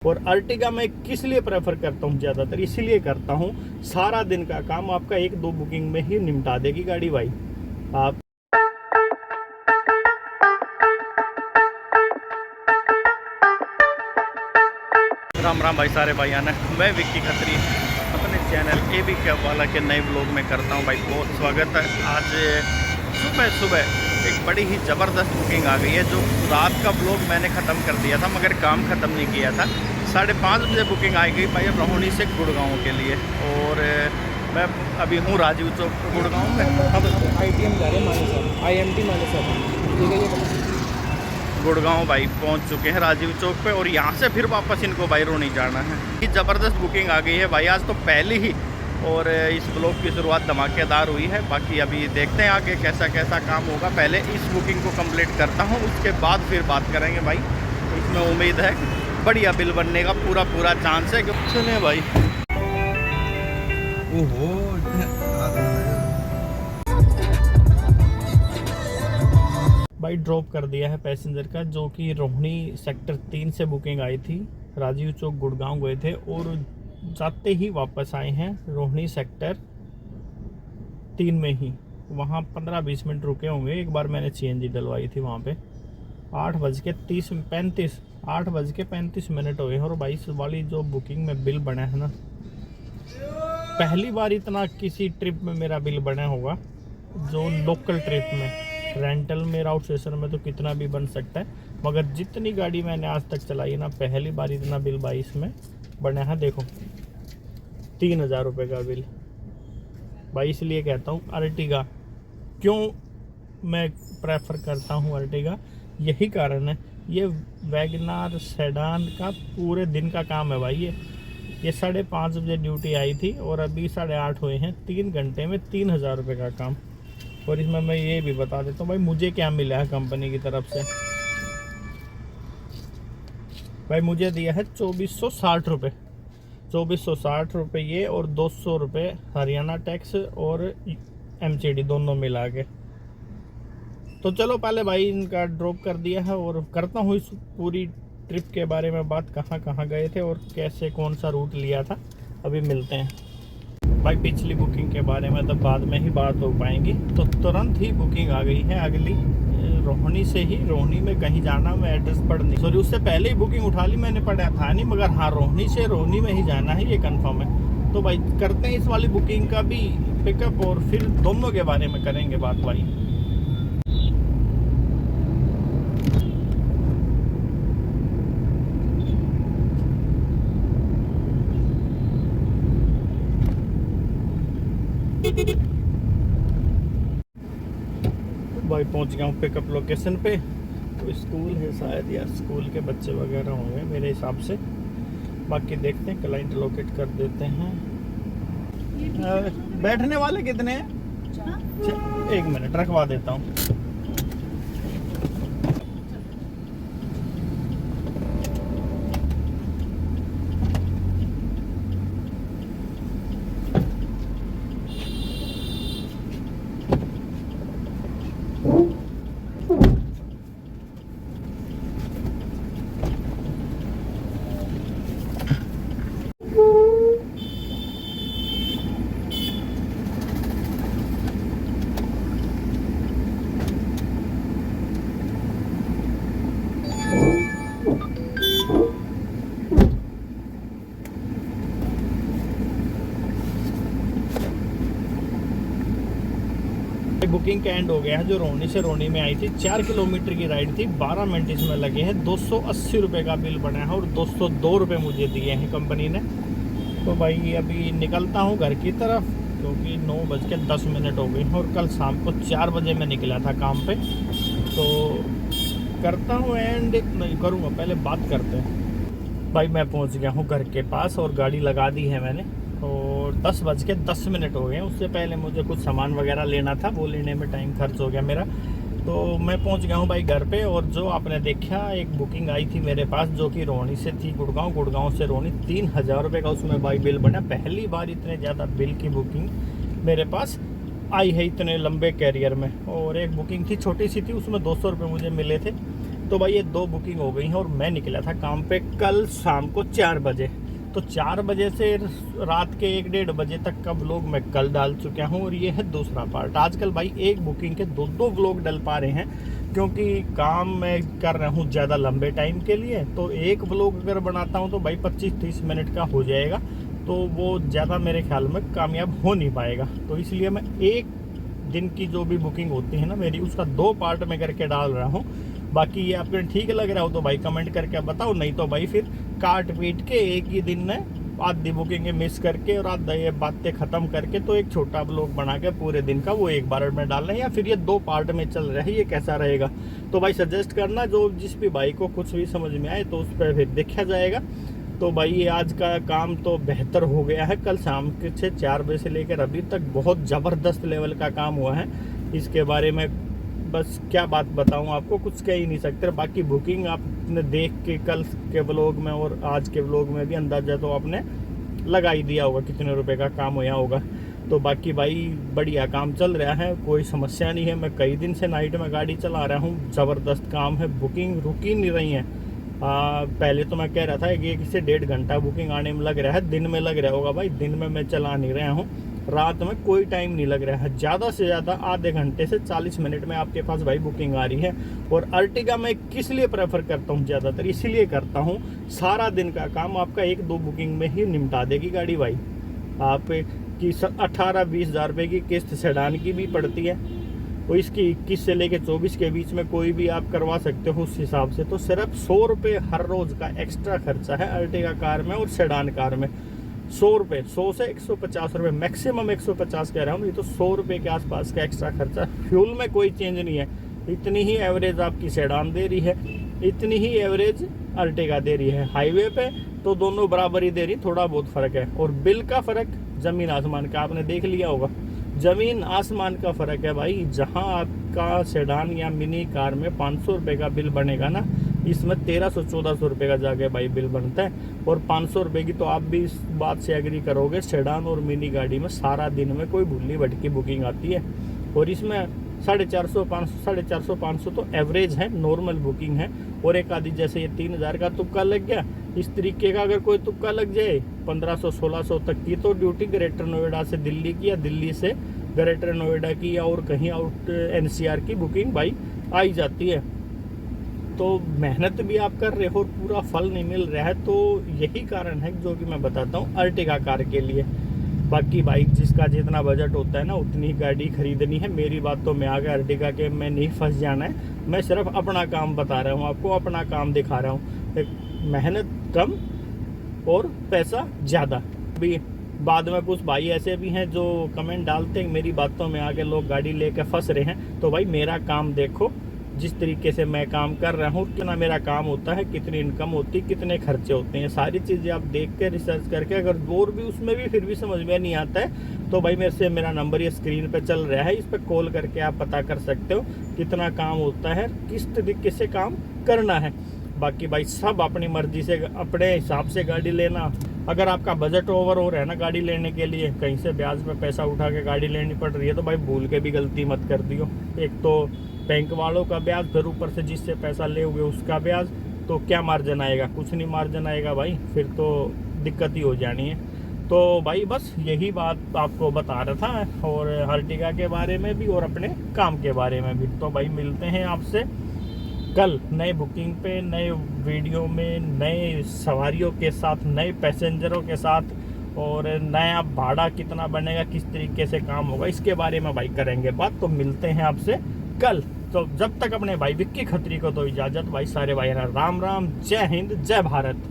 और अर्टिगा मैं किस लिए प्रेफर करता हूँ ज़्यादातर, इसीलिए करता हूँ, सारा दिन का काम आपका 1-2 बुकिंग में ही निपटा देगी गाड़ी भाई। आप राम राम भाई सारे भाई आना, मैं विक्की खत्री अपने चैनल AB कैब वाला के नए ब्लॉग में करता हूँ भाई बहुत स्वागत है। आज सुबह एक बड़ी ही ज़बरदस्त बुकिंग आ गई है। जो रात का ब्लॉग मैंने ख़त्म कर दिया था मगर काम ख़त्म नहीं किया था। 5:30 बजे बुकिंग आ गई भाई रोहिणी से गुड़गांव के लिए। और मैं अभी हूँ राजीव चौक गुड़गांव में। अब ITM जा रहे हैं IMT मानेसर, ठीक है ये गुड़गांव भाई पहुंच चुके हैं राजीव चौक पे और यहाँ से फिर वापस इनको भाई रोहिणी जाना है। ये ज़बरदस्त बुकिंग आ गई है भाई आज तो पहले ही। और इस ब्लॉग की शुरुआत धमाकेदार हुई है। बाकी अभी देखते हैं आगे कैसा कैसा काम होगा। पहले इस बुकिंग को कंप्लीट करता हूँ, उसके बाद फिर बात करेंगे भाई। इसमें उम्मीद है बढ़िया बिल बनने का पूरा चांस है। चले भाई। ओहो भाई ड्रॉप कर दिया है पैसेंजर का, जो कि रोहिणी सेक्टर 3 से बुकिंग आई थी। राजीव चौक गुड़गांव गए थे और जाते ही वापस आए हैं रोहिणी सेक्टर 3 में ही। वहाँ 15-20 मिनट रुके होंगे। एक बार मैंने CNG डलवाई थी वहाँ पे। 8:35 मिनट हो गए। और भाई इस वाली जो बुकिंग में बिल बना है ना, पहली बार इतना किसी ट्रिप में मेरा बिल बना होगा जो लोकल ट्रिप में। रेंटल में आउट स्टेशन में तो कितना भी बन सकता है, मगर जितनी गाड़ी मैंने आज तक चलाई है ना, पहली बार इतना बिल भाई इसमें बना है। देखो 3000 रुपये का बिल भाई। इसलिए कहता हूँ अर्टिगा क्यों मैं प्रेफर करता हूँ अर्टिगा, यही कारण है। ये वैगनार सेडान का पूरे दिन का काम है भाई। ये 5:30 बजे ड्यूटी आई थी और अभी 8:30 हुए हैं। 3 घंटे में 3000 रुपये का काम। और इसमें मैं ये भी बता देता हूँ भाई मुझे क्या मिला है कंपनी की तरफ से। भाई मुझे दिया है 2460 रुपये। 2460 रुपये ये और 200 रुपये हरियाणा टैक्स और MCD दोनों मिला के। तो चलो पहले भाई इनका ड्रॉप कर दिया है और करता हूँ इस पूरी ट्रिप के बारे में बात। कहाँ गए थे और कैसे कौन सा रूट लिया था, अभी मिलते हैं भाई। पिछली बुकिंग के बारे में तो बाद में ही बात हो पाएंगी। तो तुरंत ही बुकिंग आ गई है अगली रोहिणी से ही। रोहिणी में कहीं जाना, मैं एड्रेस पढ़ नहीं, सॉरी उससे पहले ही बुकिंग उठा ली मैंने, पढ़ा था नहीं, मगर हाँ रोहिणी से रोहिणी में ही जाना है ये कंफर्म है। तो भाई करते हैं इस वाली बुकिंग का भी पिकअप और फिर दोनों के बारे में करेंगे बात भाई। भाई पहुंच गया हूँ पिकअप लोकेशन पे। तो स्कूल है शायद, या स्कूल के बच्चे वगैरह होंगे मेरे हिसाब से। बाकी देखते हैं, क्लाइंट लोकेट कर देते हैं। बैठने वाले कितने हैं? 1 मिनट रखवा देता हूँ। बुकिंग का एंड हो गया है। जो रोहिणी से रोहिणी में आई थी 4 किलोमीटर की राइड थी, 12 मिनट इसमें लगे हैं। 280 रुपये का बिल बना है और 202 रुपये मुझे दिए हैं कंपनी ने। तो भाई अभी निकलता हूँ घर की तरफ, क्योंकि 9:10 हो गई और कल शाम को 4 बजे मैं निकला था काम पे। तो करता हूँ एंड नहीं करूँगा, पहले बात करते हैं भाई। मैं पहुँच गया हूँ घर के पास और गाड़ी लगा दी है मैंने। और 10:10 हो गए। उससे पहले मुझे कुछ सामान वगैरह लेना था, वो लेने में टाइम खर्च हो गया मेरा। तो मैं पहुंच गया हूं भाई घर पे। और जो आपने देखा एक बुकिंग आई थी मेरे पास, जो कि रोहिणी से थी गुड़गांव, गुड़गांव से रोहिणी, 3000 रुपये का उसमें भाई बिल बना। पहली बार इतने ज़्यादा बिल की बुकिंग मेरे पास आई है इतने लंबे कैरियर में। और एक बुकिंग थी छोटी सी थी, उसमें 200 रुपये मुझे मिले थे। तो भाई ये 2 बुकिंग हो गई हैं और मैं निकला था काम पे कल शाम को 4 बजे। तो 4 बजे से रात के 1-1:30 बजे तक का व्लॉग मैं कल डाल चुका हूँ और ये है दूसरा पार्ट। आजकल भाई एक बुकिंग के 2-2 व्लॉग डल पा रहे हैं, क्योंकि काम मैं कर रहा हूँ ज़्यादा लंबे टाइम के लिए। तो एक व्लॉग अगर बनाता हूँ तो भाई 25-30 मिनट का हो जाएगा, तो वो ज़्यादा मेरे ख्याल में कामयाब हो नहीं पाएगा। तो इसलिए मैं एक दिन की जो भी बुकिंग होती है ना मेरी, उसका 2 पार्ट में करके डाल रहा हूँ। बाकी ये आपको ठीक लग रहा हो तो भाई कमेंट करके बताओ, नहीं तो भाई फिर काट पीट के एक ही दिन में आधी बुकिंग मिस करके और आधा ये बातें ख़त्म करके तो एक छोटा ब्लॉग बना के पूरे दिन का वो एक बार में डाल रहे हैं, या फिर ये 2 पार्ट में चल रहा है, ये कैसा रहेगा। तो भाई सजेस्ट करना, जो जिस भी भाई को कुछ भी समझ में आए तो उस पर फिर देखा जाएगा। तो भाई ये आज का काम तो बेहतर हो गया है। कल शाम के 4 बजे से लेकर अभी तक बहुत ज़बरदस्त लेवल का काम हुआ है। इसके बारे में बस क्या बात बताऊं आपको, कुछ कह ही नहीं सकते। बाकी बुकिंग आपने देख के कल के व्लॉग में और आज के व्लॉग में भी अंदाजा तो आपने लगा ही दिया होगा कितने रुपए का काम हुआ होगा। तो बाकी भाई बढ़िया काम चल रहा है, कोई समस्या नहीं है। मैं कई दिन से नाइट में गाड़ी चला रहा हूँ, ज़बरदस्त काम है, बुकिंग रुक ही नहीं रही है। पहले तो मैं कह रहा था कि 1 से 1.5 घंटा बुकिंग आने में लग रहा है, दिन में लग रहा होगा। भाई दिन में मैं चला नहीं रहा हूँ, रात में कोई टाइम नहीं लग रहा है। ज़्यादा से ज़्यादा आधे घंटे से 40 मिनट में आपके पास भाई बुकिंग आ रही है। और अर्टिगा मैं किस लिए प्रेफर करता हूँ, ज़्यादातर इसीलिए करता हूँ, सारा दिन का काम आपका 1-2 बुकिंग में ही निपटा देगी गाड़ी भाई। आप की 18-20 हज़ार रुपये की किस्त सेडान की भी पड़ती है, और इसकी 21 से लेकर 24 के बीच में कोई भी आप करवा सकते हो। उस हिसाब से तो सिर्फ 100 रुपये हर रोज़ का एक्स्ट्रा खर्चा है अर्टिगा कार में और सेडान कार में। 100 रुपये, 100 से 150 रुपये, मैक्सिमम 150 कह रहा हूँ, ये तो 100 रुपये के आसपास का एक्स्ट्रा खर्चा। फ्यूल में कोई चेंज नहीं है, इतनी ही एवरेज आपकी सेडान दे रही है, इतनी ही एवरेज अर्टिगा दे रही है। हाईवे पे तो दोनों बराबर ही दे रही, थोड़ा बहुत फ़र्क है। और बिल का फ़र्क ज़मीन आसमान का, आपने देख लिया होगा, ज़मीन आसमान का फ़र्क है भाई। जहां आपका सेडान या मिनी कार में 500 रुपये का बिल बनेगा ना, इसमें 1300-1400 रुपये का जाके भाई बिल बनता है। और 500 रुपये की तो आप भी इस बात से एग्री करोगे, सेडान और मिनी गाड़ी में सारा दिन में कोई भुल्ली भटकी बुकिंग आती है। और इसमें 450-500 तो एवरेज है, नॉर्मल बुकिंग है। और एक आधी जैसे ये 3000 का तुक्का लग गया, इस तरीके का अगर कोई तुक्का लग जाए 1500-1600 तक की तो ड्यूटी ग्रेटर नोएडा से दिल्ली की, या दिल्ली से ग्रेटर नोएडा की, या और कहीं आउट NCR की बुकिंग भाई आई जाती है। तो मेहनत भी आप कर रहे हो और पूरा फल नहीं मिल रहा है, तो यही कारण है जो कि मैं बताता हूँ अर्टिगा कार के लिए। बाकी बाइक जिसका जितना बजट होता है ना उतनी ही गाड़ी खरीदनी है। मेरी बात तो मैं आगे अर्टिगा के में नहीं फंस जाना है, मैं सिर्फ अपना काम बता रहा हूँ आपको, अपना काम दिखा रहा हूँ। मेहनत कम और पैसा ज़्यादा। अभी बाद में कुछ भाई ऐसे भी हैं जो कमेंट डालते हैं मेरी बातों में आके लोग गाड़ी लेके फंस रहे हैं। तो भाई मेरा काम देखो, जिस तरीके से मैं काम कर रहा हूँ, कितना मेरा काम होता है, कितनी इनकम होती है, कितने खर्चे होते हैं, सारी चीज़ें आप देख के रिसर्च करके, अगर और भी उसमें भी फिर भी समझ में नहीं आता है तो भाई मेरा नंबर ये स्क्रीन पे चल रहा है, इस पर कॉल करके आप पता कर सकते हो कितना काम होता है, किस तरीके से काम करना है। बाकी भाई सब अपनी मर्जी से अपने हिसाब से गाड़ी लेना। अगर आपका बजट ओवर हो रहा है ना गाड़ी लेने के लिए, कहीं से ब्याज में पैसा उठा के गाड़ी लेनी पड़ रही है, तो भाई भूल के भी गलती मत कर दियो। एक तो बैंक वालों का ब्याज, फिर ऊपर से जिससे पैसा ले हुए उसका ब्याज, तो क्या मार्जिन आएगा? कुछ नहीं मार्जिन आएगा भाई, फिर तो दिक्कत ही हो जानी है। तो भाई बस यही बात आपको बता रहा था, और अर्टिगा के बारे में भी और अपने काम के बारे में भी। तो भाई मिलते हैं आपसे कल नए बुकिंग पे, नए वीडियो में, नए सवारियों के साथ, नए पैसेंजरों के साथ, और नया भाड़ा कितना बनेगा, किस तरीके से काम होगा, इसके बारे में भाई करेंगे बात। तो मिलते हैं आपसे कल। तो जब तक अपने भाई विक्की खत्री को तो इजाज़त। भाई सारे भाई राम राम, जय हिंद, जय भारत।